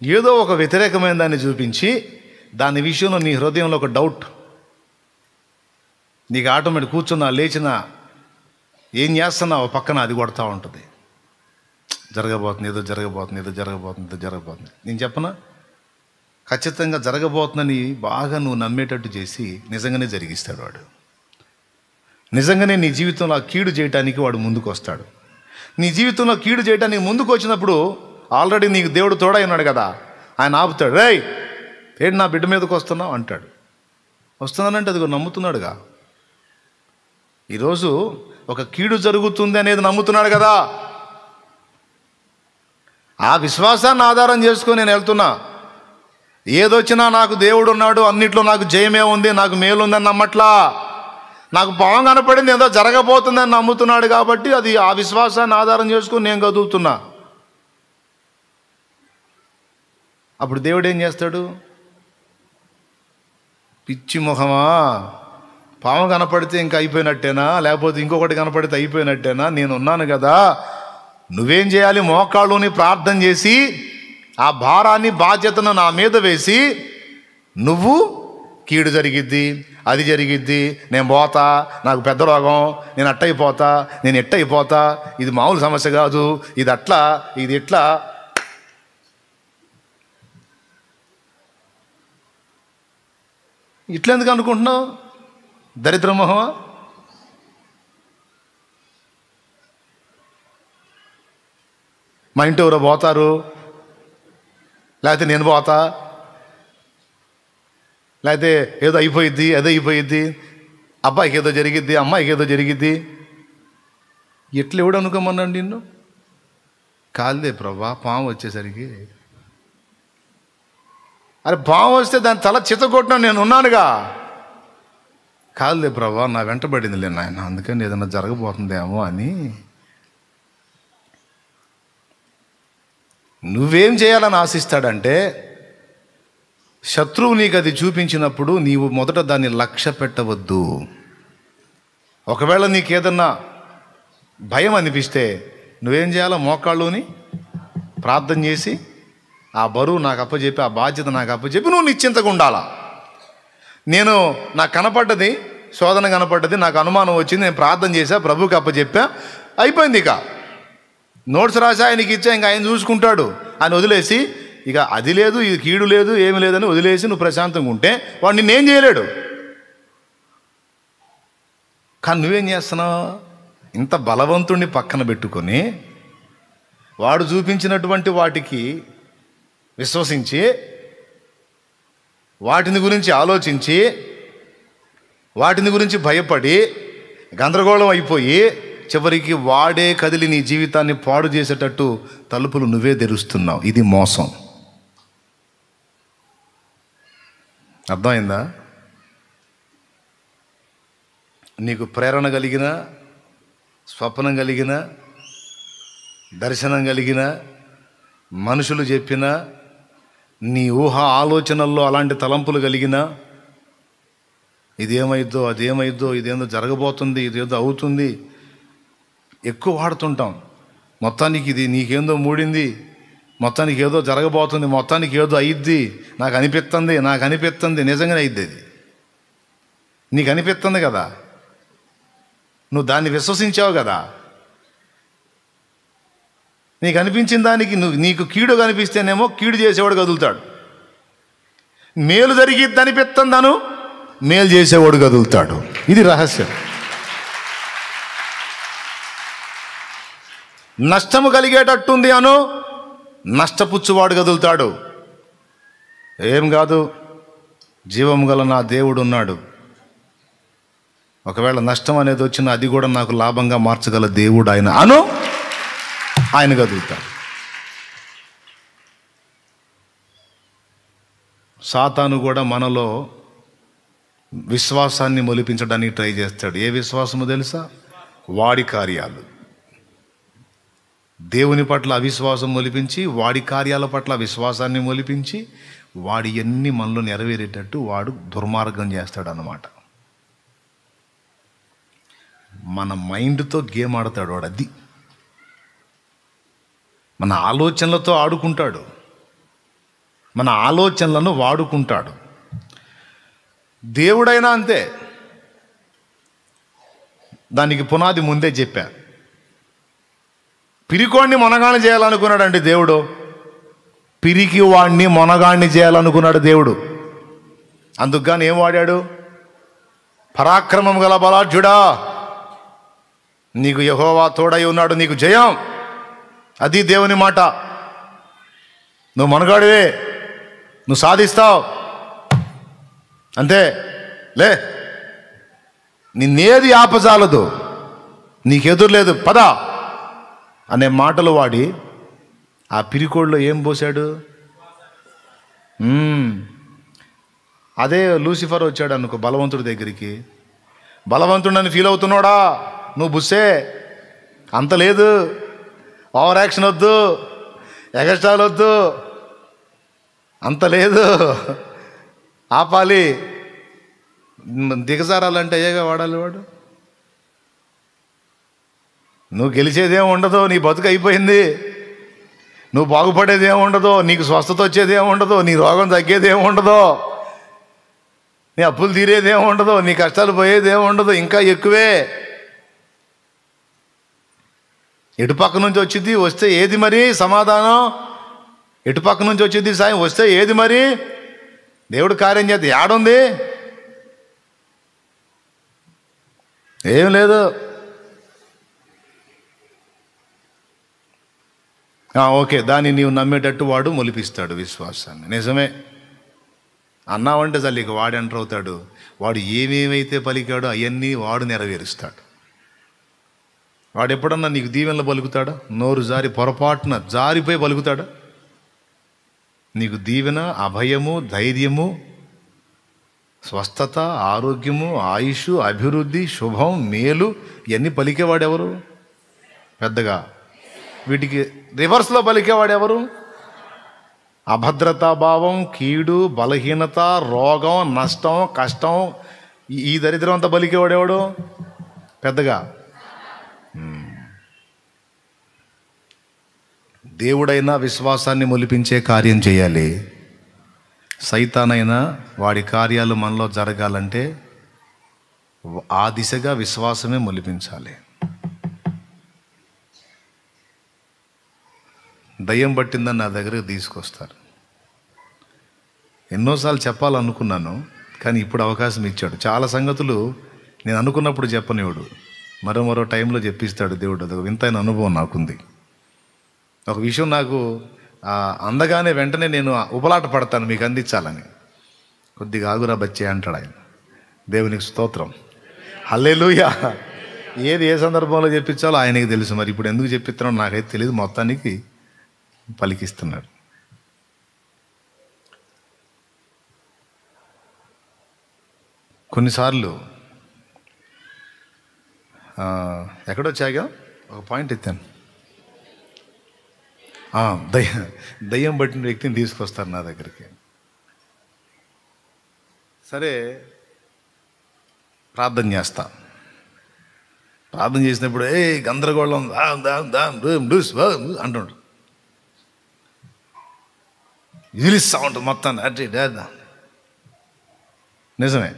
ఏదో ఒక వ్యతిరేకమైన దాన్ని చూపించి దాని విషయంలో నీ హృదయంలో ఒక డౌట్, నీకు ఆటోమేటిక్ కూర్చున్నా లేచినా ఏం చేస్తున్నావు పక్కన అది కొడతా ఉంటుంది. జరగబోతుంది, ఏదో జరగబోతుంది, ఏదో జరగబోతుంది, ఏదో జరగబోతుంది. నేను చెప్పనా, ఖచ్చితంగా జరగబోతుందని బాగా నువ్వు నమ్మేటట్టు చేసి నిజంగానే జరిగిస్తాడు వాడు. నిజంగానే నీ జీవితంలో ఆ కీడు చేయడానికి వాడు ముందుకు వస్తాడు. నీ జీవితంలో కీడు చేయడానికి ముందుకు వచ్చినప్పుడు ఆల్రెడీ నీకు దేవుడు తోడై ఉన్నాడు కదా, ఆయన ఆపుతాడు. రేయ్ ఏంటి నా బిడ్డ మీదకి వస్తున్నావు అంటాడు. వస్తున్నానంటే అది నమ్ముతున్నాడుగా. ఈరోజు ఒక కీడు జరుగుతుంది అనేది నమ్ముతున్నాడు కదా, ఆ విశ్వాసాన్ని ఆధారం చేసుకొని నేను వెళ్తున్నా. ఏదొచ్చినా నాకు దేవుడు ఉన్నాడు, అన్నిట్లో నాకు జయమే ఉంది, నాకు మేలు ఉందని నమ్మట్లా. నాకు పావం కనపడింది, ఏదో జరగబోతుందని నమ్ముతున్నాడు కాబట్టి అది ఆ విశ్వాసాన్ని ఆధారం చేసుకొని నేను కదులుతున్నా. అప్పుడు దేవుడు ఏం చేస్తాడు? పిచ్చి మొహమా, పాము కనపడితే ఇంకా అయిపోయినట్టేనా, లేకపోతే ఇంకొకటి కనపడితే అయిపోయినట్టేనా, నేను ఉన్నాను కదా. నువ్వేం చేయాలి? మోకాళ్ళుని ప్రార్థన చేసి ఆ భారాన్ని బాధ్యతను నా మీద వేసి, నువ్వు కీడు జరిగిద్ది, అది జరిగిద్ది, నేను పోతా, నాకు పెద్ద రోగం, నేను అట్టయిపోతా, నేను ఎట్టయిపోతా, ఇది మామూలు సమస్య కాదు, ఇది అట్లా, ఇది ఎట్లా. ఇట్లా ఎందుకు అనుకుంటున్నావు? దరిద్ర మొహమా. మా ఇంటి ఎవరో పోతారు, లేకపోతే నేను పోతా, లేకపోతే ఏదో అయిపోయిద్ది, ఏదో అయిపోయిద్ది, అబ్బాయికి ఏదో జరిగిద్ది, అమ్మాయికి ఏదో జరిగిద్ది. ఎట్లా ఎవడు అనుకోమన్నాడు నిన్ను? కాదులే ప్రభా, పాము వచ్చేసరికి. అరే పాము వస్తే దాని తల చితగొట్టినా నేను ఉన్నానుగా. కాదులే ప్రభా, నా వెంటబడిందిలే నాయన, అందుకని ఏదైనా జరగబోతుందేమో అని. నువ్వేం చేయాలని ఆశిస్తాడంటే, శత్రువు నీకు అది చూపించినప్పుడు నీవు మొదట దాన్ని లక్ష్య పెట్టవద్దు. ఒకవేళ నీకేదన్నా భయం అనిపిస్తే నువ్వేం చేయాలో? మోకాళ్ళుని ప్రార్థన చేసి ఆ బరువు నాకు అప్పచెప్పి, ఆ బాధ్యత నాకు అప్పచెప్పి నువ్వు నిశ్చింతగా ఉండాలా. నేను నాకు కనపడ్డది, శోధన కనపడ్డది, నాకు అనుమానం వచ్చింది, నేను ప్రార్థన చేశా, ప్రభువుకి అప్పచెప్పా, అయిపోయింది. ఇక నోట్స్ రాసి ఆయనకి ఇచ్చా, ఇంకా ఆయన చూసుకుంటాడు అని వదిలేసి, ఇక అది లేదు, ఇది కీడు లేదు, ఏమి లేదని వదిలేసి నువ్వు ప్రశాంతంగా ఉంటే వాడు నిన్నేం చేయలేడు. కానీ నువ్వేం చేస్తున్నావు? ఇంత బలవంతుణ్ణి పక్కన పెట్టుకొని వాడు చూపించినటువంటి వాటికి విశ్వసించి, వాటిని గురించి ఆలోచించి, వాటిని గురించి భయపడి గందరగోళం అయిపోయి చివరికి వాడే కదిలి నీ జీవితాన్ని పాడు చేసేటట్టు తలుపులు నువ్వే తెరుస్తున్నావు. ఇది మోసం. అర్థమైందా? నీకు ప్రేరణ కలిగిన, స్వప్నం కలిగిన, దర్శనం కలిగిన, మనుషులు చెప్పిన, నీ ఊహ ఆలోచనల్లో అలాంటి తలంపులు కలిగిన, ఇదేమైద్దో, అదేమైద్దో, ఇదేందో జరగబోతుంది, ఇదేదో అవుతుంది, ఎక్కువ వాడుతుంటాం. మొత్తానికి ఇది నీకేందో మూడింది, మొత్తానికి ఏదో జరగబోతుంది, మొత్తానికి ఏదో అయిద్ది, నాకు అనిపిస్తుంది. నిజంగానే అయిద్ది. అది నీకు అనిపిస్తుంది కదా, నువ్వు దాన్ని విశ్వసించావు కదా. నీకు అనిపించిన దానికి నీకు కీడు కనిపిస్తేనేమో కీడు చేసేవాడు కదులుతాడు. మేలు జరిగిద్ది అనిపిస్తుందను మేలు చేసేవాడు కదులుతాడు. ఇది రహస్యం. నష్టము కలిగేటట్టుంది అను నష్టపుచ్చువాడు కదులుతాడు. ఏం కాదు, జీవము గల నా దేవుడు ఉన్నాడు, ఒకవేళ నష్టం అనేది వచ్చినా అది కూడా నాకు లాభంగా మార్చగల దేవుడు ఆయన అను ఆయన కదులుతాడు. సాతాను కూడా మనలో విశ్వాసాన్ని మొలిపించడానికి ట్రై చేస్తాడు. ఏ విశ్వాసము తెలుసా? వాడి కార్యాలు. దేవుని పట్ల అవిశ్వాసం మొలిపించి, వాడి కార్యాల పట్ల విశ్వాసాన్ని మొలిపించి, వాడి ఎన్ని మనలో నెరవేరేటట్టు వాడు దుర్మార్గం చేస్తాడు అన్నమాట. మన మైండ్తో గేమ్ ఆడతాడు వాడు. అది మన ఆలోచనలతో ఆడుకుంటాడు. మన ఆలోచనలను వాడుకుంటాడు. దేవుడైనా అంతే. దానికి పునాది ముందే చెప్పా. పిరికోడిని మొనగాణ్ణి చేయాలనుకున్నాడండి దేవుడు. పిరికి వాడిని మొనగాణ్ణి చేయాలనుకున్నాడు దేవుడు. అందుకుగాని ఏం వాడాడు? పరాక్రమం గల బలాఢ్యుడా, నీకు యెహోవా తోడై ఉన్నాడు, నీకు జయం. అది దేవుని మాట. నువ్వు మనగాడివే, నువ్వు సాధిస్తావు, అంతే, లే, నిన్నేది ఆపజాలదు, నీకెదురు లేదు, పద అనే మాటలు వాడి ఆ పిరికోడిలో ఏం పోశాడు? అదే లూసిఫర్ వచ్చాడు అనుకో బలవంతుడి దగ్గరికి. బలవంతుడని ఫీల్ అవుతున్నాడా? నువ్వు బుస్సే, అంత లేదు, ఓవర్ యాక్షన్ వద్దు, ఎగస్ట్రాలు వద్దు, అంత లేదు, ఆపాలి, దిగజారాలంటే అయ్యేగా వాడాలి వాడు. నువ్వు గెలిచేదేం ఉండదు, నీ బతుకు అయిపోయింది, నువ్వు బాగుపడేదేం ఉండదు, నీకు స్వస్థత వచ్చేదేం ఉండదు, నీ రోగం తగ్గేదేం ఉండదు, నీ అప్పులు తీరేదేం ఉండదు, నీ కష్టాలు పోయేదేం ఉండదు, ఇంకా ఎక్కువే. ఎటుపక్క నుంచి వచ్చింది, వస్తే ఏది మరి సమాధానం? ఎటుపక్క నుంచి వచ్చింది సాయం, వస్తే ఏది మరి? దేవుడు కార్యం చేస్తే ఏడుంది? ఏం లేదు. ఓకే, దాన్ని నీవు నమ్మేటట్టు వాడు మొలిపిస్తాడు విశ్వాసాన్ని. నిజమే అన్నావంటే చాలు, ఇక వాడు ఎంటర్ అవుతాడు. వాడు ఏమేమైతే పలికాడో అవన్నీ వాడు నెరవేరుస్తాడు. వాడు ఎప్పుడన్నా నీకు దీవెనలు పలుకుతాడా? నోరు జారి పొరపాటున జారిపోయి పలుకుతాడా? నీకు దీవెన, అభయము, ధైర్యము, స్వస్థత, ఆరోగ్యము, ఆయుష్, అభివృద్ధి, శుభం, మేలు ఇవన్నీ పలికేవాడెవరు? పెద్దగా వీటికి రివర్స్లో పలికేవాడెవరు? అభద్రతాభావం, కీడు, బలహీనత, రోగం, నష్టం, కష్టం, ఈ దరిద్రం అంతా పలికేవాడెవడు పెద్దగా? దేవుడైనా విశ్వాసాన్ని మొలిపించే కార్యం చేయాలి. సైతానైనా వాడి కార్యాలు మనలో జరగాలంటే ఆ దిశగా విశ్వాసమే మొలిపించాలి. దయ్యం పట్టిందని నా దగ్గరకు తీసుకొస్తారు. ఎన్నోసార్లు చెప్పాలనుకున్నాను, కానీ ఇప్పుడు అవకాశం ఇచ్చాడు. చాలా సంగతులు నేను అనుకున్నప్పుడు చెప్పనివాడు, మరో టైంలో చెప్పిస్తాడు దేవుడు. అదొక వింతైన అనుభవం నాకుంది. ఒక విషయం నాకు అందగానే వెంటనే నేను ఉపలాట పడతాను మీకు అందించాలని. కొద్దిగా ఆగురా బచ్చే అంటాడు ఆయన. దేవునికి స్తోత్రం, హల్లెలూయా. ఏది ఏ సందర్భంలో చెప్పించాలో ఆయనకి తెలుసు. మరి ఇప్పుడు ఎందుకు చెప్పిస్తున్నాడో నాకైతే తెలియదు. మొత్తానికి పలికిస్తున్నాడు. కొన్నిసార్లు ఎక్కడొచ్చాగా ఒక పాయింట్ ఎత్తాను. దయ్యం పట్టిన వ్యక్తిని తీసుకొస్తారు నా దగ్గరికి. సరే, ప్రార్థన చేస్తా. ప్రార్థన చేసినప్పుడు గందరగోళం అంటుండ్రు, ఇదిలిస్తా ఉంటుంది మొత్తాన్ని. అట్లా నిజమే.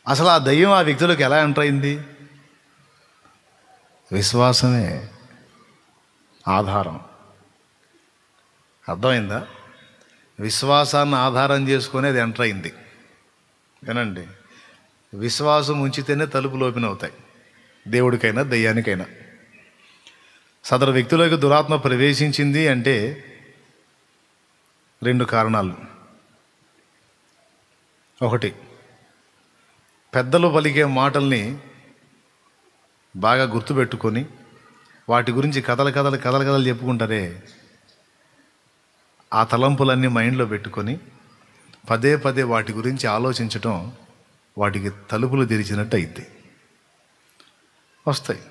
అసలు ఆ దయ్యం ఆ వ్యక్తులకు ఎలా ఎంటర్ అయింది? విశ్వాసమే ఆధారం. అర్థమైందా? విశ్వాసాన్ని ఆధారం చేసుకుని అది ఎంటర్ అయింది. వినండి, విశ్వాసం ఉంచితేనే తలుపులు ఓపెన్ అవుతాయి, దేవుడికైనా దయ్యానికైనా. సదరు వ్యక్తులకు దురాత్మ ప్రవేశించింది అంటే 2 కారణాలు. ఒకటి, పెద్దలు పలికే మాటల్ని బాగా గుర్తుపెట్టుకొని వాటి గురించి కథలు చెప్పుకుంటారే, ఆ తలంపులన్నీ మైండ్లో పెట్టుకొని పదే వాటి గురించి ఆలోచించటం వాటికి తలుపులు తెరిచినట్టు అయింది. వస్తాయి.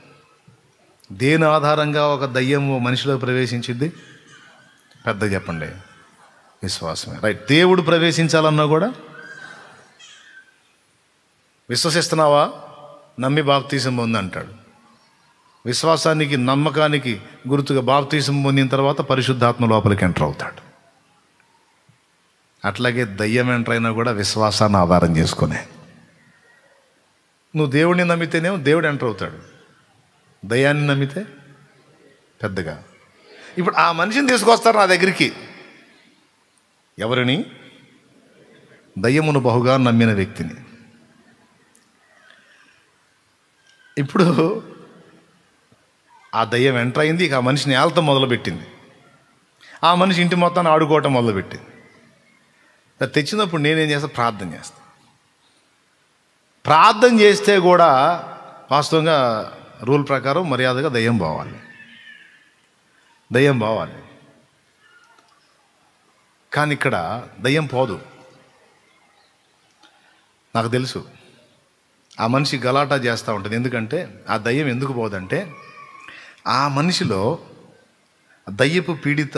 దేని ఆధారంగా ఒక దయ్యం మనిషిలో ప్రవేశించింది? పెద్ద చెప్పండి, విశ్వాసమే. రైట్. దేవుడు ప్రవేశించాలన్నా కూడా విశ్వసిస్తున్నావా? నమ్మి బాప్తీసం పొంది అంటాడు. విశ్వాసానికి నమ్మకానికి గుర్తుగా బాప్తీసం పొందిన తర్వాత పరిశుద్ధాత్మ లోపలికి ఎంటర్ అవుతాడు. అట్లాగే దయ్యం ఎంటర్ అయినా కూడా విశ్వాసాన్ని ఆధారం చేసుకునే. నువ్వు దేవుడిని నమ్మితేనేమో దేవుడు ఎంటర్ అవుతాడు, దయ్యాన్ని నమ్మితే పెద్దగా. ఇప్పుడు ఆ మనిషిని తీసుకొస్తారు నా దగ్గరికి. ఎవరిని? దయ్యమును బహుగా నమ్మిన వ్యక్తిని. ఇప్పుడు ఆ దయ్యం ఎంటర్ అయింది, ఇక ఆ మనిషిని ఏళ్తం మొదలుపెట్టింది. ఆ మనిషి ఇంటి మొత్తాన్ని ఆడుకోవటం మొదలుపెట్టింది. తెచ్చినప్పుడు నేనేం చేస్తాను? ప్రార్థన చేస్తాను. ప్రార్థన చేస్తే కూడా వాస్తవంగా రూల్ ప్రకారం మర్యాదగా దయ్యం పోవాలి. కానీ ఇక్కడ దయ్యం పోదు. నాకు తెలుసు ఆ మనిషి గలాటా చేస్తూ ఉంటుంది. ఎందుకంటే ఆ దయ్యం ఎందుకు పోదంటే, ఆ మనిషిలో దయ్యపు పీడిత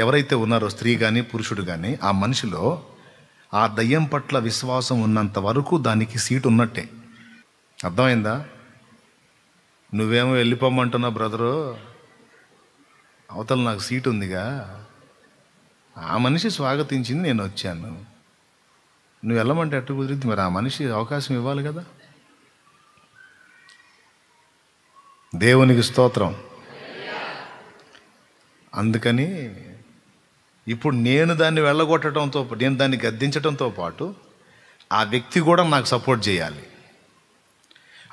ఎవరైతే ఉన్నారో, స్త్రీ కానీ పురుషుడు కానీ, ఆ మనిషిలో ఆ దయ్యం పట్ల విశ్వాసం ఉన్నంత వరకు దానికి సీటు ఉన్నట్టే. అర్థమైందా? నువ్వేమో వెళ్ళిపోమంటున్నావు బ్రదరు, అవతల నాకు సీటు ఉందిగా. ఆ మనిషి స్వాగతించింది, నేను వచ్చాను. నువ్వు వెళ్ళమంటే ఎట్టు కుదిరిద్ది? మరి ఆ మనిషి అవకాశం ఇవ్వాలి కదా. దేవునికి స్తోత్రం. అందుకని ఇప్పుడు నేను దాన్ని వెళ్ళగొట్టడంతో, నేను దాన్ని గద్దించడంతో పాటు ఆ వ్యక్తి కూడా నాకు సపోర్ట్ చేయాలి.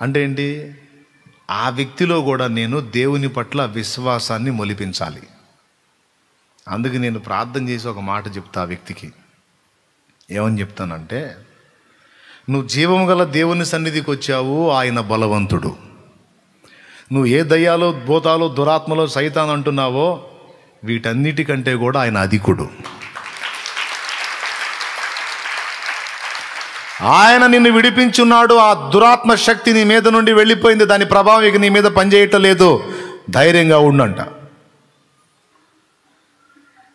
అంటే ఏంటి? ఆ వ్యక్తిలో కూడా నేను దేవుని పట్ల విశ్వాసాన్ని మొలిపించాలి. అందుకు నేను ప్రార్థన చేసి ఒక మాట చెప్తా ఆ వ్యక్తికి. ఏమని చెప్తానంటే, నువ్వు జీవం గల దేవుని సన్నిధికి వచ్చావు, ఆయన బలవంతుడు. నువ్వు ఏ దయ్యాలో, భూతాలో, దురాత్మలో, సైతాన్ అంటున్నావో వీటన్నిటికంటే కూడా ఆయన అధికుడు. ఆయన నిన్ను విడిపించున్నాడు. ఆ దురాత్మ శక్తి నీ మీద నుండి వెళ్ళిపోయింది, దాని ప్రభావం ఇక నీ మీద పనిచేయటం లేదు. ధైర్యంగా ఉండంట.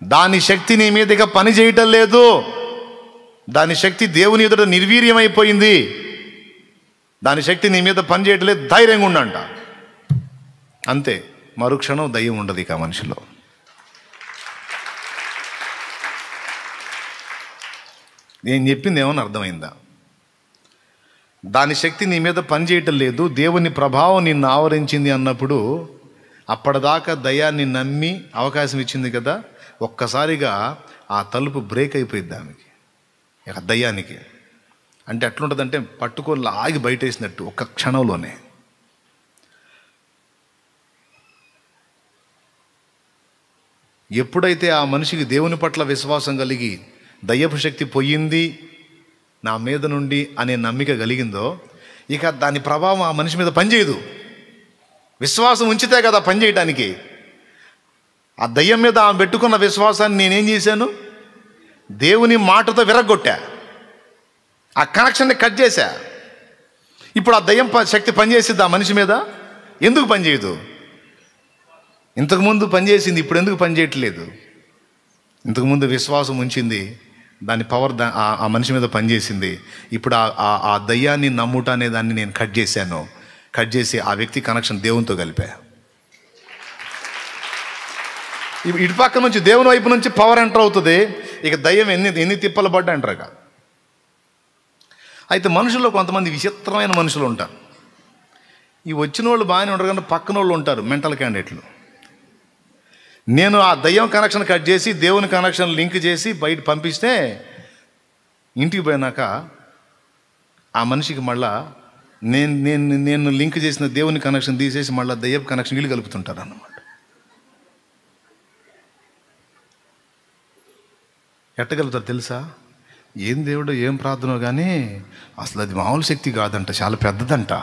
దాని శక్తి నీ మీద ఇక పని చేయటం లేదు. దాని శక్తి దేవుని ఎదుట నిర్వీర్యమైపోయింది. దాని శక్తి నీ మీద పని చేయటం లేదు, ధైర్యంగా ఉండంట. అంతే, మరుక్షణం దయ్యం ఉండదు ఇక మనిషిలో. నేను చెప్పింది ఏమన్నా అర్థమైందా? దాని శక్తి నీ మీద పనిచేయటం లేదు, దేవుని ప్రభావం నిన్ను ఆవరించింది అన్నప్పుడు, అప్పటిదాకా దయ్యాన్ని నమ్మి అవకాశం ఇచ్చింది కదా, ఒక్కసారిగా ఆ తలుపు బ్రేక్ అయిపోయింది దానికి, ఇక దయ్యానికి. అంటే ఎట్లుంటుందంటే పట్టుకొని లాగి బయటేసినట్టు ఒక్క క్షణంలోనే. ఎప్పుడైతే ఆ మనిషికి దేవుని పట్ల విశ్వాసం కలిగి దయ్యపు శక్తి పోయింది నా మీద నుండి అనే నమ్మిక కలిగిందో, ఇక దాని ప్రభావం ఆ మనిషి మీద పనిచేయదు. విశ్వాసం ఉంచితే కదా పనిచేయటానికి. ఆ దయ్యం మీద ఆమె పెట్టుకున్న విశ్వాసాన్ని నేనేం చేశాను? దేవుని మాటతో విరగొట్టా, ఆ కనెక్షన్ని కట్ చేశా. ఇప్పుడు ఆ దయ్యం శక్తి పనిచేసిద్ది ఆ మనిషి మీద? ఎందుకు పనిచేయదు? ఇంతకుముందు పనిచేసింది, ఇప్పుడు ఎందుకు పనిచేయట్లేదు? ఇంతకుముందు విశ్వాసం ఉంచింది, దాని పవర్ ఆ మనిషి మీద పనిచేసింది. ఇప్పుడు ఆ దయ్యాన్ని నమ్ముట అనే దాన్ని నేను కట్ చేశాను. కట్ చేసి ఆ వ్యక్తి కనెక్షన్ దేవునితో కలిపా. ఇటు పక్క నుంచి దేవుని వైపు నుంచి పవర్ ఎంటర్ అవుతుంది. ఇక దయ్యం ఎన్ని తిప్పలు పడ్డా ఎంటర్ కాదు. అయితే మనుషుల్లో కొంతమంది విచిత్రమైన మనుషులు ఉంటారు. ఈ వచ్చిన వాళ్ళు బాగానే ఉంటారు, కానీ పక్కన వాళ్ళు ఉంటారు మెంటల్ క్యాండిడేట్లు. నేను ఆ దయ్యం కనెక్షన్ కట్ చేసి దేవుని కనెక్షన్ లింక్ చేసి బయట పంపిస్తే, ఇంటికి పోయినాక ఆ మనిషికి మళ్ళా నేను లింక్ చేసిన దేవుని కనెక్షన్ తీసేసి మళ్ళీ దయ్యపు కనెక్షన్ వీళ్ళు కలుపుతుంటారు అన్నమాట. ఎట్టగలుగుతారు తెలుసా? ఏం దేవుడు ఏం ప్రార్థనో కానీ అసలు అది మామూలు శక్తి కాదంట, చాలా పెద్దదంట,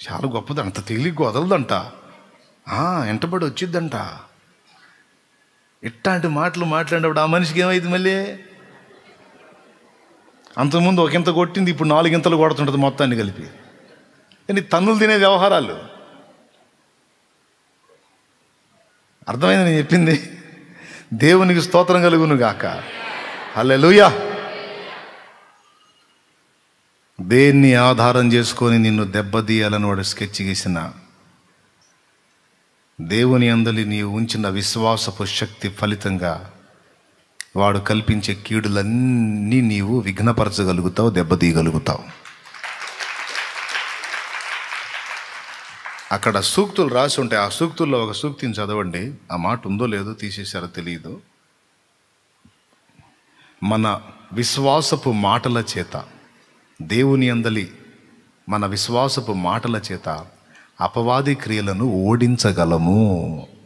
చాలా గొప్పదంట, అంత తేలిగ్గా వదలదంట, వెంటబడి వచ్చిద్దంట. ఇట్లాంటి మాటలు మాట్లాడినప్పుడు ఆ మనిషికి ఏమైంది? మళ్ళీ అంతకుముందు ఒకంత కొట్టింది, ఇప్పుడు 4 ఇంతలు కొడుతుంటుంది మొత్తాన్ని కలిపి. కానీ తన్నులు తినే వ్యవహారాలు. అర్థమైంది నేను చెప్పింది? దేవునికి స్తోత్రం కలుగును గాక. హల్లెలూయా. దేన్ని ఆధారం చేసుకొని నిన్ను దెబ్బతీయాలని వాడు స్కెచ్ గీసిన దేవుని యందలి నీవు ఉంచిన విశ్వాసపు శక్తి ఫలితంగా వాడు కల్పించే కీడులన్నీ నీవు విఘ్నపరచగలుగుతావు, దెబ్బతీయగలుగుతావు. అక్కడ సూక్తులు రాసి ఉంటాయి. ఆ సూక్తుల్లో ఒక సూక్తిని చదవండి. ఆ మాట ఉందో లేదో తీసేశారో తెలియదు. మన విశ్వాసపు మాటల చేత, దేవుని యందలి మన విశ్వాసపు మాటల చేత అపవాది క్రియలను ఓడించగలము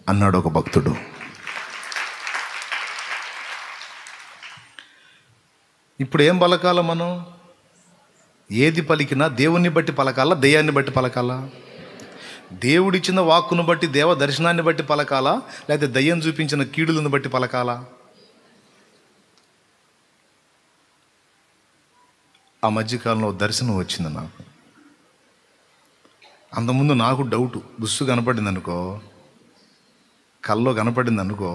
అన్నాడు ఒక భక్తుడు. ఇప్పుడు ఏం పలకాల మనం? ఏది పలికినా దేవుణ్ణి బట్టి పలకాలా, దెయ్యాన్ని బట్టి పలకాలా? దేవుడిచ్చిన వాక్కును బట్టి, దేవ దర్శనాన్ని బట్టి పలకాలా, లేకపోతే దయ్యం చూపించిన కీడులను బట్టి పలకాలా? ఆ మధ్యకాలంలో దర్శనం వచ్చింది నాకు. అంతకుముందు నాకు డౌట్, బుస్సు కనపడింది అనుకో, కల్లో కనపడింది అనుకో,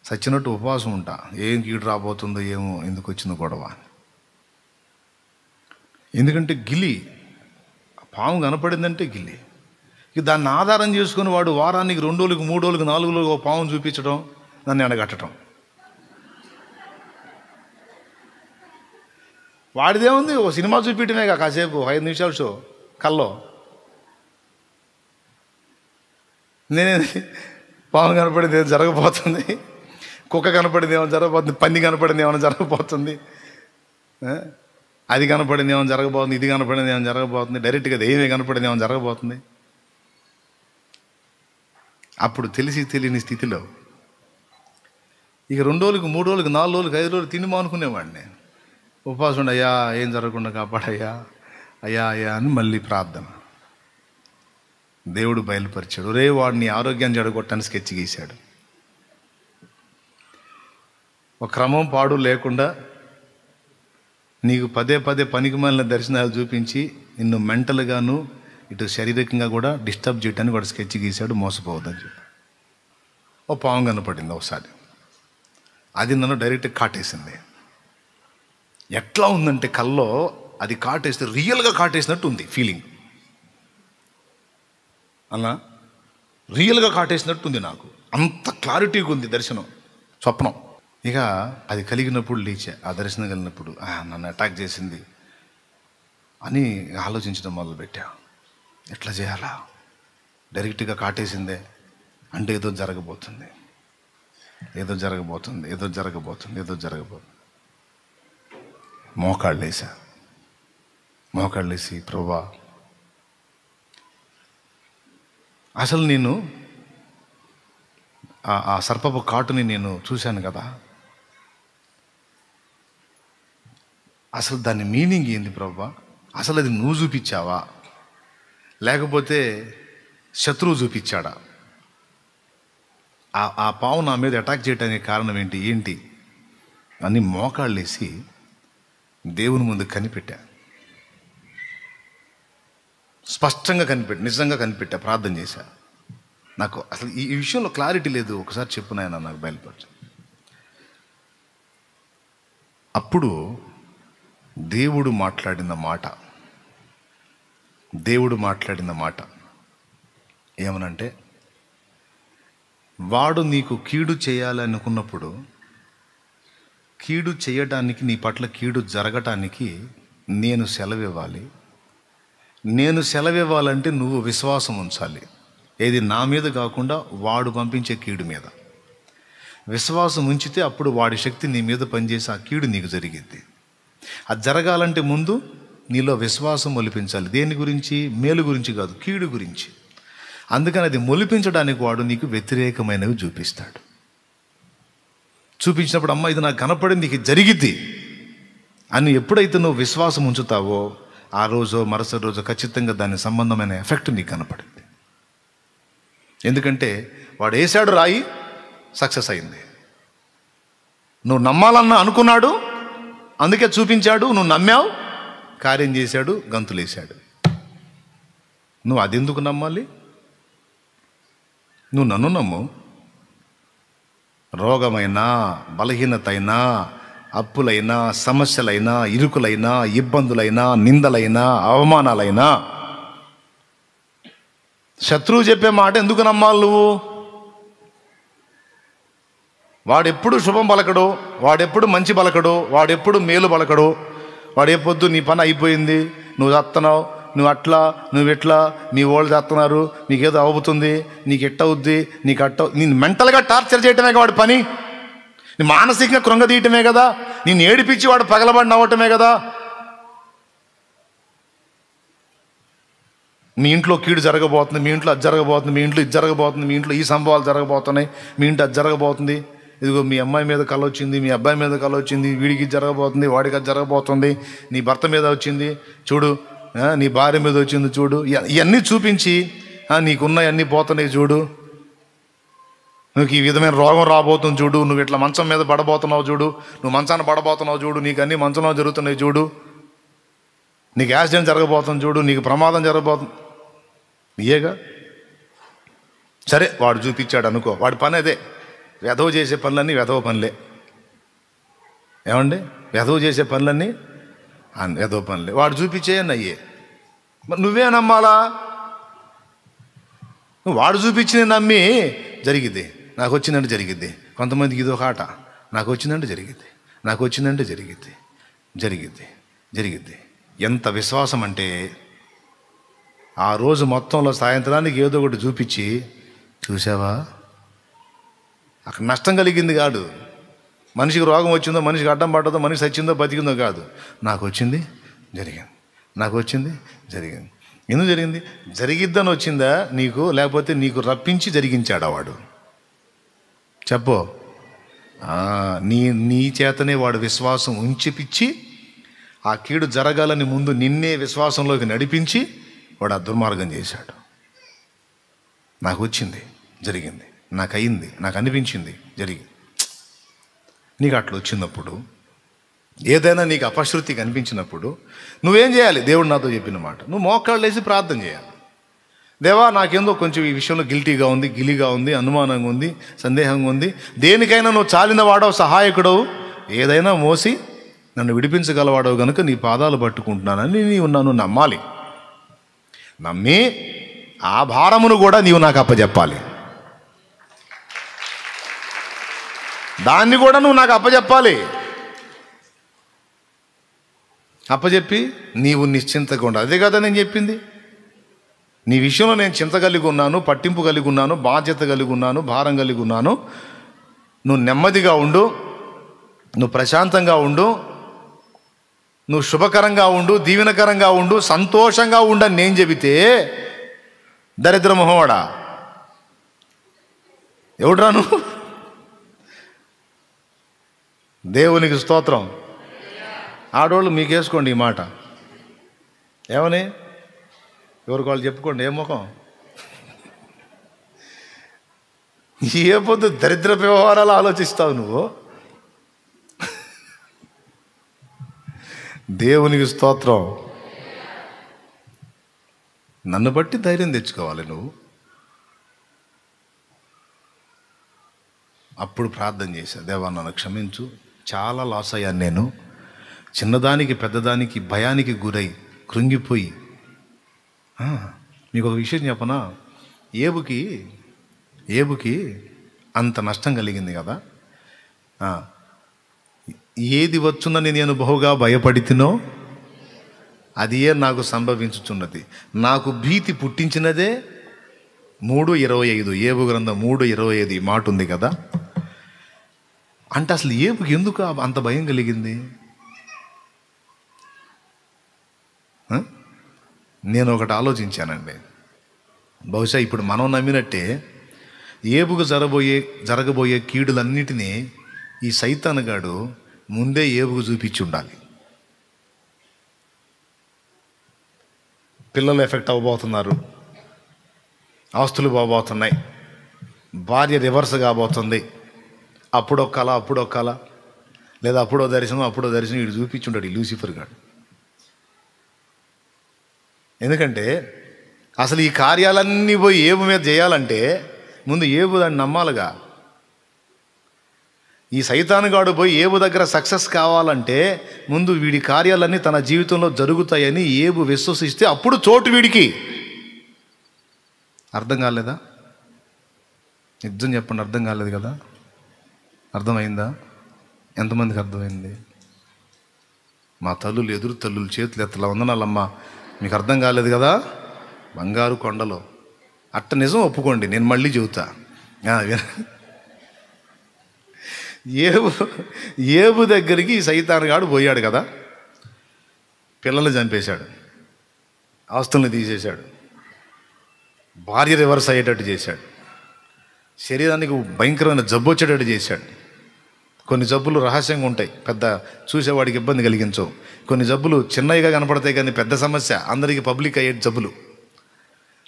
సచ్చినట్టు ఉపవాసం ఉంటా. ఏం కీడు రాబోతుందో ఏమో, ఎందుకు వచ్చిందో గొడవ. ఎందుకంటే గిలి, పాము కనపడిందంటే గిలి. ఇక దాన్ని ఆధారం చేసుకుని వాడు వారానికి 2 రోజులకు 3 రోజులకు 4 రోజులకు ఒక పాము చూపించడం, నన్ను ఎండగట్టడం. వాడిదేముంది, ఓ సినిమా చూపించడమే కాసేపు 5 నిమిషాల షో కల్లో. నేను పాము కనపడింది ఏమైనా జరగబోతుంది, కుక్క కనపడింది ఏమైనా జరగబోతుంది, పంది కనపడింది ఏమైనా జరగబోతుంది, అది కనపడింది ఏమైనా జరగబోతుంది, ఇది కనపడింది ఏమైనా జరగబోతుంది, డైరెక్ట్గా దెయ్యమే కనపడింది ఏమైనా జరగబోతుంది. అప్పుడు తెలియని స్థితిలో ఇక 2 రోజులకు 3 రోజులకు 4 రోజులకు 5 రోజులు తిని మానుకునేవాడిని. ఉపవాసం ఉండి, అయ్యా ఏం జరగకుండా కాపాడయ్యా, అయ్యా అయ్యా అని మళ్ళీ ప్రార్థన. దేవుడు బయలుపరిచాడు, రే వాడిని ఆరోగ్యాన్ని జడగొట్టడానికి స్కెచ్ గీశాడు. ఒక క్రమం పాడు లేకుండా నీకు పదే పనికి మాలిన దర్శనాలు చూపించి నిన్ను మెంటల్గాను ఇటు శారీరకంగా కూడా డిస్టర్బ్ చేయడానికి వాడు స్కెచ్ గీశాడు. మోసపోవద్దని చెప్పి ఓ పాము కనపడింది ఒకసారి. అది నన్ను డైరెక్ట్ కాటేసింది. ఎట్లా ఉందంటే కల్లో అది కాటేస్తే రియల్గా కాటేసినట్టు ఉంది ఫీలింగ్. అలా రియల్గా కాటేసినట్టు ఉంది నాకు. అంత క్లారిటీగా ఉంది దర్శనం, స్వప్నం. ఇక అది కలిగినప్పుడు లేచా, ఆ దర్శనం కలిగినప్పుడు నన్ను అటాక్ చేసింది అని ఆలోచించడం మొదలుపెట్టా. ఎట్లా చేయాలా? డైరెక్ట్గా కాటేసిందే అంటే ఏదో జరగబోతుంది. మోకాళ్ళేసి ప్రభువా, అసలు నేను ఆ సర్పపు కాటుని నేను చూశాను కదా, అసలు దాని మీనింగ్ ఏంది ప్రభువా? అసలు అది నువ్వు చూపించావా, లేకపోతే శత్రువు చూపించాడా? ఆ పావు నా మీద అటాక్ చేయడానికి కారణం ఏంటి అని మోకాళ్ళేసి దేవుని ముందు కనిపెట్టా. స్పష్టంగా నిజంగా కనిపెట్టా, ప్రార్థన చేశా. నాకు అసలు ఈ విషయంలో క్లారిటీ లేదు, ఒకసారి చెప్పు నాయనా నాకు బయలుపరచు. అప్పుడు దేవుడు మాట్లాడిన మాట ఏమనంటే, వాడు నీకు కీడు చేయాలనుకున్నప్పుడు, కీడు చేయడానికి, నీ పట్ల కీడు జరగటానికి నేను సెలవివ్వాలి. నేను సెలవివ్వాలంటే నువ్వు విశ్వాసం ఉంచాలి. ఏది నా మీద కాకుండా వాడు పంపించే కీడు మీద విశ్వాసం ఉంచితే అప్పుడు వాడి శక్తి నీ మీద పనిచేసి ఆ కీడు నీకు జరిగిద్ది. అది జరగాలంటే ముందు నీలో విశ్వాసం మొలిపించాలి. దేని గురించి? మేలు గురించి కాదు, కీడు గురించి. అందుకని అది మొలిపించడానికి వాడు నీకు వ్యతిరేకమైనవి చూపిస్తాడు. చూపించినప్పుడు అమ్మ ఇది నాకు కనపడింది, నీకు జరిగిద్ది అని ఎప్పుడైతే నువ్వు విశ్వాసం ఉంచుతావో ఆ రోజు మరుసటి రోజు ఖచ్చితంగా దాని సంబంధమైన ఎఫెక్ట్ నీకు కనపడింది. ఎందుకంటే వాడు వేసాడు రాయి, సక్సెస్ అయింది. నువ్వు నమ్మాలన్నా అనుకున్నాడు, అందుకే చూపించాడు, నువ్వు నమ్మావు, కార్యం చేశాడు, గంతులేశాడు. నువ్వు అదెందుకు నమ్మాలి? నువ్వు నన్ను నమ్ము. రోగమైనా, బలహీనతైనా, అప్పులైనా, సమస్యలైనా, ఇరుకులైనా, ఇబ్బందులైనా, నిందలైనా, అవమానాలైనా శత్రువు చెప్పే మాట ఎందుకు నమ్మాలి నువ్వు? వాడెప్పుడు శుభం పలకడు, వాడెప్పుడు మంచి పలకడు, వాడెప్పుడు మేలు పలకడు. వాడు ఏ పొద్దు నీ పని అయిపోయింది, నువ్వు చేస్తున్నావు, నువ్వు అట్లా, నువ్వు ఇట్లా, మీ వాళ్ళు చేస్తున్నారు, నీకేదో అవుతుంది, నీకు ఎట్ట అవుద్ది, నీకు నేను మెంటల్గా టార్చర్ చేయటమే వాడి పని. నీ మానసికంగా కృంగదీయటమే కదా, నేను ఏడిపించి వాడు పగలబడి నవ్వటమే కదా. మీ ఇంట్లో కీడు జరగబోతుంది, మీ ఇంట్లో అది జరగబోతుంది, మీ ఇంట్లో ఇది జరగబోతుంది, మీ ఇంట్లో ఈ సంభవాలు జరగబోతున్నాయి, మీ ఇంట్లో అది జరగబోతుంది. ఇదిగో మీ అమ్మాయి మీద కళ వచ్చింది, మీ అబ్బాయి మీద కళ వచ్చింది, వీడికి జరగబోతుంది, వాడికి అది జరగబోతుంది, నీ భర్త మీద వచ్చింది చూడు, నీ భార్య మీద వచ్చింది చూడు, ఇవన్నీ చూపించి నీకున్నవన్నీ పోతున్నాయి చూడు, నువ్వు ఈ విధమైన రోగం రాబోతుంది చూడు, నువ్వు ఇట్లా మంచం మీద పడబోతున్నావు చూడు, నువ్వు మంచాన్ని పడబోతున్నావు చూడు, నీకు అన్నీ మంచంలో జరుగుతున్నాయి చూడు, నీకు యాక్సిడెంట్ జరగబోతుంది చూడు, నీకు ప్రమాదం జరగబోతుంది. ఇయేగా. సరే వాడు చూపించాడు అనుకో, వాడి పని అదే. వెధవ చేసే పనులన్నీ వెధవ పనులే. ఏమండి? వెధవ చేసే పనులన్నీ వెధవ పనులే. వాడు చూపించేయని అయ్యే. మరి నువ్వే నమ్మాలా? వాడు చూపించి నమ్మి జరిగిద్ది, నాకు వచ్చిందంటే జరిగిద్ది. కొంతమందికి ఇది ఒక ఆట, నాకు వచ్చిందంటే జరిగిద్ది, నాకు వచ్చిందంటే జరిగిద్ది, జరిగిద్ది, జరిగిద్ది. ఎంత విశ్వాసం అంటే ఆ రోజు మొత్తంలో సాయంత్రానికి ఏదో ఒకటి చూపించి, చూసావా అక్కడ నష్టం కలిగింది కాదు, మనిషికి రోగం వచ్చిందో, మనిషికి అడ్డం పడ్డదో, మనిషి చచ్చిందో బతికిందో కాదు, నాకు వచ్చింది జరిగింది, నాకు వచ్చింది జరిగింది. ఎందుకు జరిగింది? జరిగిద్దని వచ్చిందా నీకు, లేకపోతే నీకు రప్పించి జరిగించాడా వాడు? చెప్పు. నీ చేతనే వాడు విశ్వాసం ఉంచిపిచ్చి ఆ కీడు జరగాలని ముందు నిన్నే విశ్వాసంలోకి నడిపించి వాడు ఆ దుర్మార్గం చేశాడు. నాకు వచ్చింది జరిగింది, నాకు అయింది, నాకు అనిపించింది జరిగింది. నీకు అట్లా వచ్చినప్పుడు, ఏదైనా నీకు అపశృతి కనిపించినప్పుడు నువ్వేం చేయాలి? దేవుడు నాతో చెప్పిన మాట, నువ్వు మోకాళ్ళు వేసి ప్రార్థన చేయాలి. దేవా, నాకేందో కొంచెం ఈ విషయంలో గిల్టీగా ఉంది, గిలిగా ఉంది, అనుమానంగా ఉంది, సందేహంగా ఉంది. దేనికైనా నువ్వు చాలిన వాడవు, సహాయకుడవు, ఏదైనా మోసి నన్ను విడిపించగలవాడవు కనుక నీ పాదాలు పట్టుకుంటున్నానని నీవు నన్ను నమ్మాలి. నమ్మి ఆ భారమును కూడా నీవు నాకు అప్పచెప్పాలి. దాన్ని కూడా నువ్వు నాకు అప్పచెప్పాలి. అప్పచెప్పి నీవు నిశ్చింతగా ఉండాలి. అదే కదా నేను చెప్పింది. నీ విషయంలో నేను చింత కలిగి ఉన్నాను, పట్టింపు కలిగి ఉన్నాను, బాధ్యత కలిగి ఉన్నాను, భారం కలిగి ఉన్నాను. నువ్వు నెమ్మదిగా ఉండు, నువ్వు ప్రశాంతంగా ఉండు, నువ్వు శుభకరంగా ఉండు, దీవెనకరంగా ఉండు, సంతోషంగా ఉండని నేను చెబితే దరిద్ర మొహవాడా ఎవడురాను? దేవునికి స్తోత్రం. ఆడవాళ్ళు మీకేసుకోండి ఈ మాట. ఏమని ఎవరికి వాళ్ళు చెప్పుకోండి. ఏ ముఖం? ఏ పొద్దు దరిద్ర వ్యవహారాలు ఆలోచిస్తావు నువ్వు? దేవునికి స్తోత్రం. నన్ను బట్టి ధైర్యం తెచ్చుకోవాలి నువ్వు. అప్పుడు ప్రార్థన చేశా, దేవా నన్ను క్షమించు, చాలా లాస్ అయ్యాను నేను, చిన్నదానికి పెద్దదానికి భయానికి గురై కృంగిపోయి. మీకు ఒక విషయం చెప్పనా? ఏబుకి అంత నష్టం కలిగింది కదా. ఏది వచ్చునని నేను బహుగా భయపడితినో అది నాకు సంభవించుచున్నది. నాకు భీతి పుట్టించినదే 3:25 ఏబు గ్రంథం 3:25 మాట ఉంది కదా. అంటే అసలు ఏబుకి ఎందుకు అంత భయం కలిగింది? నేను ఒకటి ఆలోచించానండి. బహుశా ఇప్పుడు మనం నమ్మినట్టే ఏబుకు జరగబోయే కీడులన్నిటినీ ఈ సైతానుగాడు ముందే ఏబుకు చూపించి ఉండాలి. పిల్లలు ఎఫెక్ట్ అవ్వబోతున్నారు, ఆస్తులు బాగోతున్నాయి, భార్య రివర్స్ కాబోతుంది, అప్పుడో కళ, లేదా అప్పుడో దర్శనం వీడు చూపించుంటాడు ఈ లూసిఫర్ గాడు. ఎందుకంటే అసలు ఈ కార్యాలన్నీ పోయి ఏబు మీద చేయాలంటే ముందు ఏబు దాన్ని నమ్మాలిగా. ఈ సైతానుగాడు పోయి ఏబు దగ్గర సక్సెస్ కావాలంటే ముందు వీడి కార్యాలన్నీ తన జీవితంలో జరుగుతాయని ఏబు విశ్వసిస్తే అప్పుడు చోటు వీడికి. అర్థం కాలేదా? నిజం చెప్పండి, అర్థం కాలేదు కదా? అర్థమైందా? ఎంతమందికి అర్థమైంది? మా తల్లులు, ఎదురు తల్లులు చేతులు ఎత్తలా వందనాలమ్మా. మీకు అర్థం కాలేదు కదా? బంగారు కొండలో అట్ట నిజం ఒప్పుకోండి, నేను మళ్ళీ చెబుతా. ఏబు దగ్గరికి సైతానుగాడు పోయాడు కదా, పిల్లల్ని చంపేశాడు, ఆస్తుల్ని తీసేశాడు, భార్య రివర్స్ అయ్యేటట్టు చేశాడు, శరీరానికి భయంకరమైన జబ్బు వచ్చేటట్టు చేశాడు. కొన్ని జబ్బులు రహస్యంగా ఉంటాయి, పెద్ద చూసేవాడికి ఇబ్బంది కలిగించవు. కొన్ని జబ్బులు చిన్నవిగా కనపడతాయి కానీ పెద్ద సమస్య, అందరికీ పబ్లిక్ అయ్యే జబ్బులు.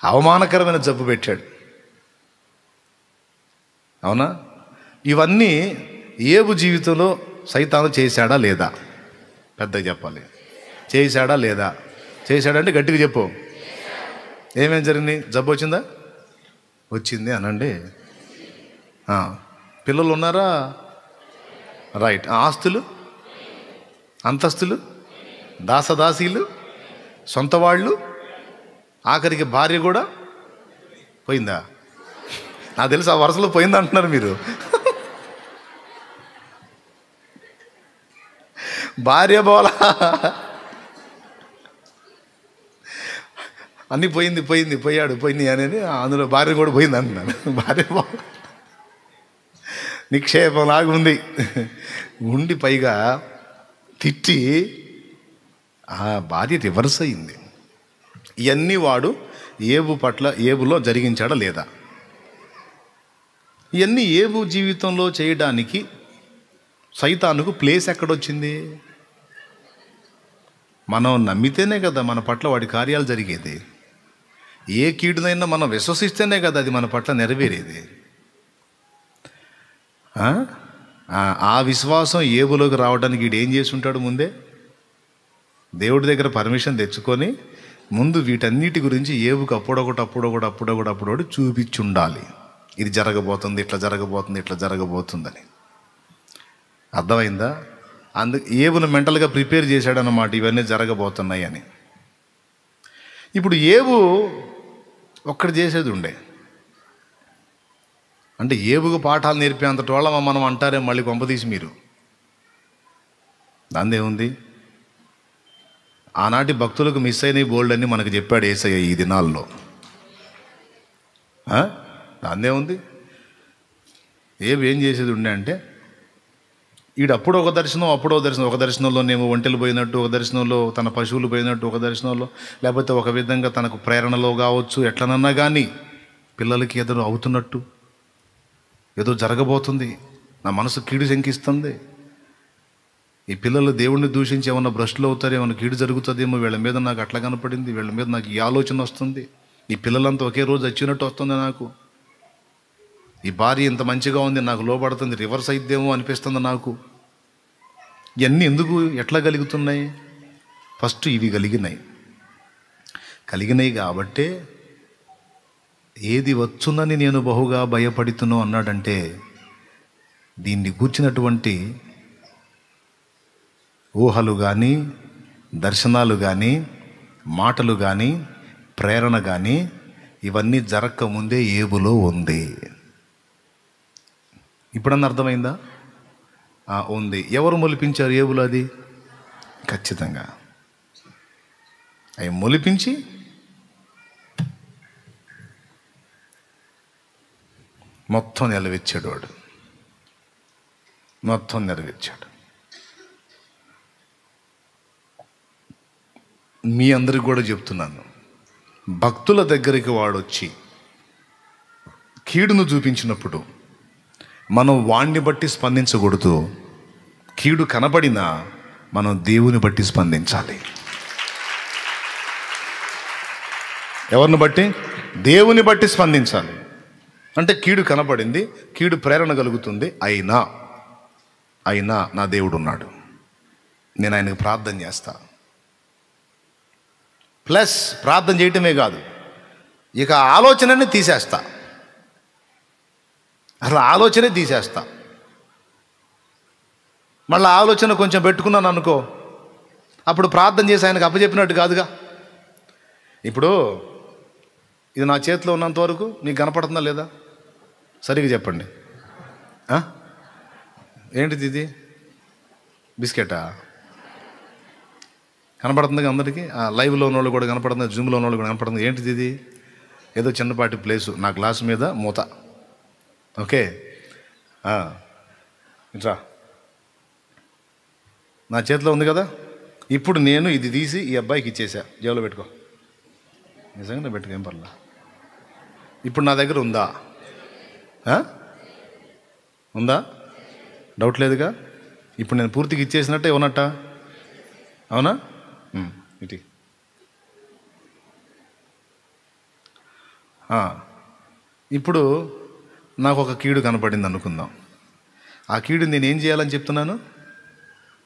అవమానకరమైన జబ్బు పెట్టాడు. అవునా? ఇవన్నీ ఏబు జీవితంలో సైతాను చేశాడా లేదా? పెద్దగా చెప్పాలి. చేశాడా లేదా? చేశాడంటే గట్టిగా చెప్పు. ఏమేం జరిగింది? జబ్బు వచ్చిందా? వచ్చింది అనండి. పిల్లలు ఉన్నారా? రైట్. ఆస్తులు, అంతస్తులు, దాసదాసీలు, సొంత వాళ్ళు, ఆఖరికి భార్య కూడా పోయిందా? నాకు తెలుసు ఆ వరుసలో పోయింది అంటున్నారు మీరు. భార్య బోలా అన్నీ పోయింది అనేది, అందులో భార్య కూడా పోయింది అంటున్నాను. భార్య నిక్షేపంలాగా ఉండి పైగా తిట్టి ఆ భార్య రివర్స్ అయింది. ఇవన్నీ వాడు ఏబులో జరిగించాడా లేదా? ఇవన్నీ ఏబు జీవితంలో చేయడానికి సైతానుకు ప్లేస్ ఎక్కడొచ్చింది? మనం నమ్మితేనే కదా మన పట్ల వాడి కార్యాలు జరిగేది. ఏ కీడునైనా మనం విశ్వసిస్తేనే కదా అది మన పట్ల నెరవేరేది. ఆ విశ్వాసం ఏబులోకి రావడానికి వీడు ఏం చేసి ఉంటాడు? ముందే దేవుడి దగ్గర పర్మిషన్ తెచ్చుకొని ముందు వీటన్నిటి గురించి ఏబుకు అప్పుడొకటి చూపించి ఉండాలి. ఇది జరగబోతుంది, ఇట్లా జరగబోతుందని. అర్థమైందా? అందుకు ఏబును మెంటల్గా ప్రిపేర్ చేశాడన్నమాట, ఇవన్నీ జరగబోతున్నాయి అని. ఇప్పుడు ఏబు ఒక్కటి చేసేది ఉండే, అంటే ఏబుకు పాఠాలు నేర్పేంత వాళ్ళ మనం అంటారే మళ్ళీ కొంపదీసి మీరు. దాని ఏముంది? ఆనాటి భక్తులకు మిస్ అయిన బోల్డ్ అని మనకు చెప్పాడు యేసయ్య ఈ దినాల్లో. దాని ఏముంది? ఏబు ఏం చేసేది ఉండే అంటే, ఈడు అప్పుడు ఒక దర్శనం, ఒక దర్శనంలోనేమో ఒంటెలు పోయినట్టు, ఒక దర్శనంలో తన పశువులు పోయినట్టు, ఒక దర్శనంలో లేకపోతే ఒక విధంగా తనకు ప్రేరణలో కావచ్చు, ఎట్లనన్నా కానీ పిల్లలకి ఏదో అవుతున్నట్టు, ఏదో జరగబోతుంది, నా మనసు కీడు శంకిస్తుంది, ఈ పిల్లలు దేవుణ్ణి దూషించి ఏమన్నా భ్రష్టులు అవుతారు, ఏమన్నా కీడు జరుగుతుందేమో, వీళ్ళ మీద నాకు అట్లా కనపడింది, వీళ్ళ మీద నాకు ఈ ఆలోచన వస్తుంది, ఈ పిల్లలంతా ఒకే రోజు వచ్చినట్టు వస్తుంది, నాకు ఈ భార్య ఇంత మంచిగా ఉంది, నాకు లోపడుతుంది, రివర్స్ అయిద్దేమో అనిపిస్తుంది నాకు. ఇవన్నీ ఎందుకు, ఎట్లా కలుగుతున్నాయి? ఫస్ట్ ఇవి కలిగినాయి కాబట్టే ఏది వచ్చునని నేను బహుగా భయపడుతున్నా అన్నాడంటే, దీన్ని గూర్చినటువంటి ఊహలు కానీ, దర్శనాలు కానీ, మాటలు కానీ, ప్రేరణ కానీ ఇవన్నీ జరక్క ముందే ఏబులో ఉంది. ఇప్పుడన్నా అర్థమైందా? ఉంది. ఎవరు మొలిపించారు ఏబులో? అది ఖచ్చితంగా అవి మొలిపించి మొత్తం నెరవేర్చాడు వాడు. మీ అందరికి కూడా చెప్తున్నాను, భక్తుల దగ్గరికి వాడు వచ్చి కీడును చూపించినప్పుడు మనం వాణ్ణి బట్టి స్పందించకూడదు. కీడు కనబడినా మనం దేవుని బట్టి స్పందించాలి. ఎవరిని బట్టి? దేవుని బట్టి స్పందించాలి. అంటే కీడు కనబడింది, కీడు ప్రేరణ కలుగుతుంది, అయినా నా దేవుడు ఉన్నాడు, నేను ఆయనకు ప్రార్థన చేస్తా. ప్లస్ ప్రార్థన చేయటమే కాదు, ఇక ఆలోచనని తీసేస్తా, అసలు ఆలోచనే తీసేస్తా. మళ్ళీ ఆలోచన కొంచెం పెట్టుకున్నాను అనుకో, అప్పుడు ప్రార్థన చేసి ఆయనకు అప్పచెప్పినట్టు కాదుగా. ఇప్పుడు ఇది నా చేతిలో ఉన్నంత వరకు నీకు కనపడుతుందా లేదా? సరిగ్గా చెప్పండి. ఏంటిది ఇది? బిస్కెటా? కనపడుతుంది అందరికీ, లైవ్లో ఉన్న వాళ్ళు కూడా కనపడుతుంది, జూమ్లో ఉన్న వాళ్ళు కూడా కనపడుతుంది. ఏంటిది ఇది? ఏదో చిన్నపాటి ప్లేసు, నా గ్లాసు మీద మూత. ఓకే, ఇట్రా, నా చేతిలో ఉంది కదా. ఇప్పుడు నేను ఇది తీసి ఈ అబ్బాయికి ఇచ్చేసా, జేబులో పెట్టుకో. నిజంగానే పెట్టుకో, ఏం పర్లా. ఇప్పుడు నా దగ్గర ఉందా? ఉందా? డౌట్ లేదుగా. ఇప్పుడు నేను పూర్తిగా ఇచ్చేసినట్టే ఇవ్వనట్ట, అవునా? ఇటు ఇప్పుడు నాకు ఒక కీడు కనపడింది అనుకుందాం. ఆ కీడు నేను ఏం చేయాలని చెప్తున్నాను?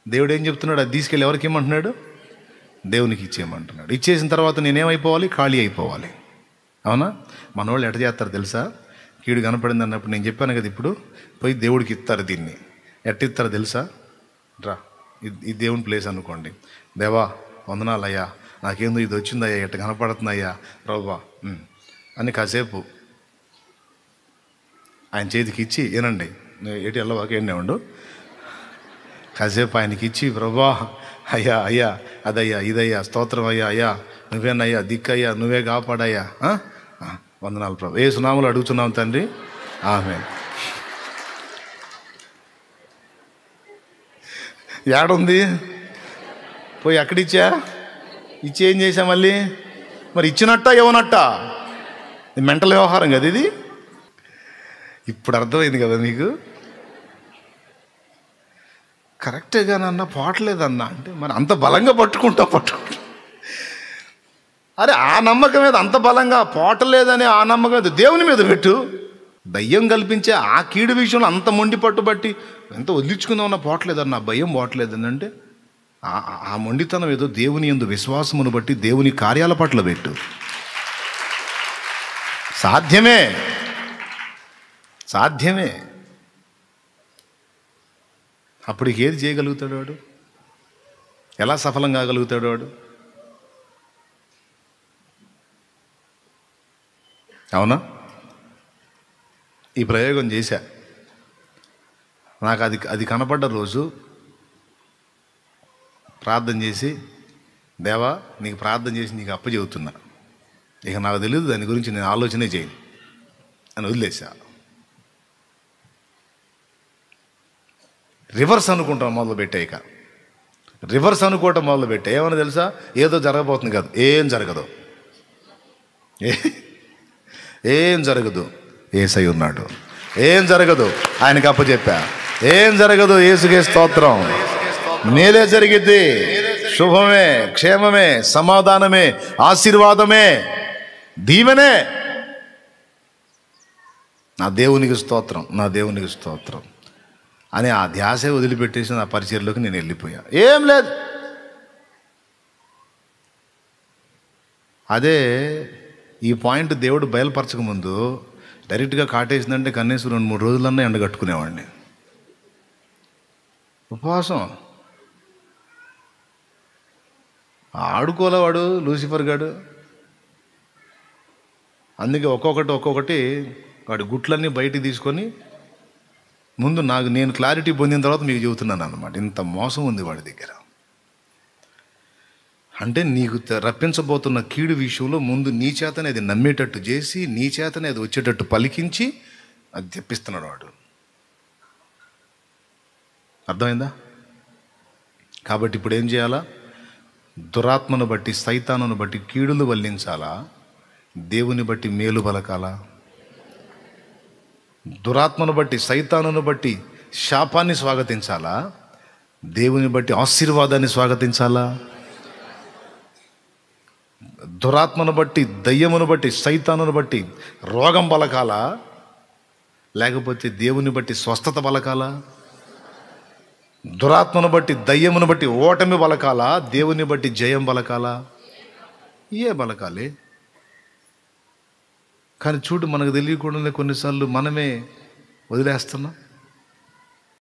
దేవుడు ఏం చెప్తున్నాడు? అది తీసుకెళ్ళి ఎవరికి ఇవ్వమంటున్నాడు? దేవునికి ఇచ్చేయమంటున్నాడు. ఇచ్చేసిన తర్వాత నేనేమైపోవాలి? ఖాళీ అయిపోవాలి, అవునా? మన వాళ్ళు ఎట్ట చేస్తారు తెలుసా? కీడు కనపడింది అన్నప్పుడు నేను చెప్పాను కదా, ఇప్పుడు పోయి దేవుడికి ఇస్తారు. దీన్ని ఎట్ట ఇస్తారు తెలుసా? రా, ఇది దేవుని ప్లేస్ అనుకోండి. దేవా వందనాలయ్యా, నాకేందో ఇది వచ్చిందయ్యా, ఎట్ట కనపడుతుందయ్యా ప్రభువా అని కాసేపు ఆయన చేతికి ఇచ్చి, ఏనండి ఎటు వెళ్ళవాకేండి ఉండు, కాసేపు ఆయనకి ఇచ్చి, ప్రభువా అయ్యా అయ్యా అదయ్యా ఇదయ్యా స్తోత్రం అయ్యా, అయ్యా నువ్వేనయ్యా దిక్కయ్యా, నువ్వే కాపాడయ్యా, వందనాలు ప్రభు, ఏ సునాములు అడుగుతున్నాం తండ్రి, ఆమేన్. ఏడుంది? పోయి ఎక్కడిచ్చా? ఇచ్చి ఏం చేశా మళ్ళీ? మరి ఇచ్చినట్ట ఇవ్వనట్ట? మెంటల్ వ్యవహారం కదా ఇది. ఇప్పుడు అర్థమైంది కదా మీకు? కరెక్టేగానన్న పోవట్లేదన్నా అంటే మరి అంత బలంగా పట్టుకుంటా. అరే ఆ నమ్మకం మీద అంత బలంగా పోవట్లేదని ఆ నమ్మకం మీద దేవుని మీద పెట్టు. దయ్యం కల్పించే ఆ కీడు విషయంలో అంత మొండి పట్టుబట్టి ఎంత వదిలించుకుందామన్నా పోవట్లేదన్న, భయం పోవట్లేదని అంటే ఆ మొండితనం ఏదో దేవుని యందు విశ్వాసమును బట్టి దేవుని కార్యాల పట్ల పెట్టు. సాధ్యమే, సాధ్యమే. అప్పటికి ఏది చేయగలుగుతాడు వాడు? ఎలా సఫలం కాగలుగుతాడు వాడు? అవునా? ఈ ప్రయోగం చేశా. నాకు అది కనపడ్డ రోజు ప్రార్థన చేసి, దేవా నీకు ప్రార్థన చేసి నీకు అప్పచెబుతున్నా, ఇక నాకు తెలియదు దాని గురించి, నేను ఆలోచనే చేయను అని వదిలేసా. రివర్స్ అనుకుంటాం మొదలుపెట్టే. ఇక రివర్స్ అనుకోవటం మొదలుపెట్టే ఏమన్నా తెలుసా? ఏదో జరగబోతుంది కాదు, ఏం జరగదు, ఏం జరగదు. యేసై ఉన్నాడు, ఏం జరగదు, ఆయనకి అప్పచెప్పా, ఏం జరగదు. యేసుకే స్తోత్రం. మేలే జరిగిద్ది, శుభమే, క్షేమమే, సమాధానమే, ఆశీర్వాదమే, దీవెనే. నా దేవునికి స్తోత్రం, నా దేవునికి స్తోత్రం అని ఆ ధ్యాసే వదిలిపెట్టేసి నా పరిచర్లోకి నేను వెళ్ళిపోయా. ఏం లేదు. అదే ఈ పాయింట్ దేవుడు బయలుపరచక ముందు డైరెక్ట్గా కాటేసిందంటే కనీసం 2-3 రోజులన్నా ఎండగట్టుకునేవాడిని. ఉపవాసం ఆడుకోలేవాడు లూసిఫర్ గాడు. అందుకే ఒక్కొక్కటి వాడి గుట్లన్నీ బయటికి తీసుకొని ముందు నేను క్లారిటీ పొందిన తర్వాత మీకు చెబుతున్నాను అన్నమాట. ఇంత మోసం ఉంది వాడి దగ్గర. అంటే నీకు రప్పించబోతున్న కీడు విషయంలో ముందు నీ చేతనే అది నమ్మేటట్టు చేసి, నీ చేతనే అది వచ్చేటట్టు పలికించి అది తెప్పిస్తున్నాడు వాడు. అర్థమైందా? కాబట్టి ఇప్పుడు ఏం చేయాలా? దురాత్మను బట్టి, సైతానును బట్టి కీడులు వల్లించాలా? దేవుని బట్టి మేలు పలకాలా? దురాత్మను బట్టి, సైతానును బట్టి శాపాన్ని స్వాగతించాలా? దేవుని బట్టి ఆశీర్వాదాన్ని స్వాగతించాలా? దురాత్మను బట్టి, దయ్యమును బట్టి, సైతానును బట్టి రోగం పలకాలా? లేకపోతే దేవుని బట్టి స్వస్థత పలకాలా? దురాత్మను బట్టి, దయ్యమును బట్టి ఓటమి పలకాలా? దేవుని బట్టి జయం పలకాలా? ఏ పలకాలి? కానీ చూడు, మనకు తెలియకుండానే కొన్నిసార్లు మనమే వదిలేస్తున్నాం.